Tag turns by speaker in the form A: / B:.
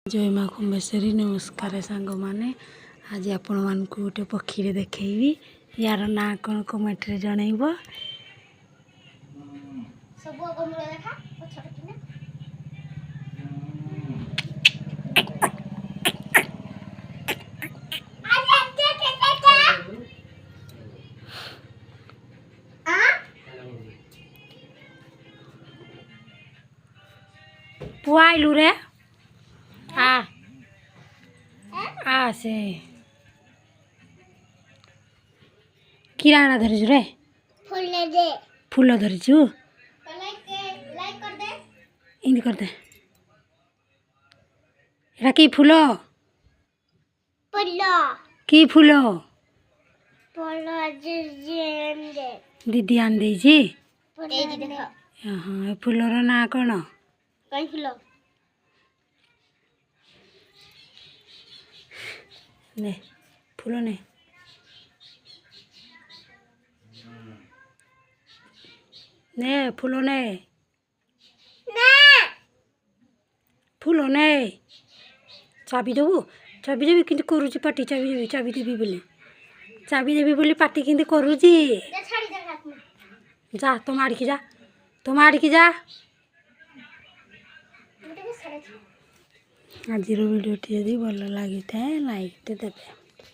A: जय माँ कुंभेश्वरी नमस्कार सांग मैंने आज आपण मान गोटे पक्षी देखी यार ना कौन कमेंट रे जनइब पुआलू रे आ से किराना धरिछु रे फूल धरिछु इन्दी कर दे एटा की फूल की फूल दीदी आन देछि हाँ फूलर ना कौन ने फूल ने ने फूल ने फूल ने चाबी देबू कि करुची पाटी चाबी देवी बोली पाटी कि करुची जा तुम आड़की जा आज वीडियो टी भल लगी था लाइक देवे।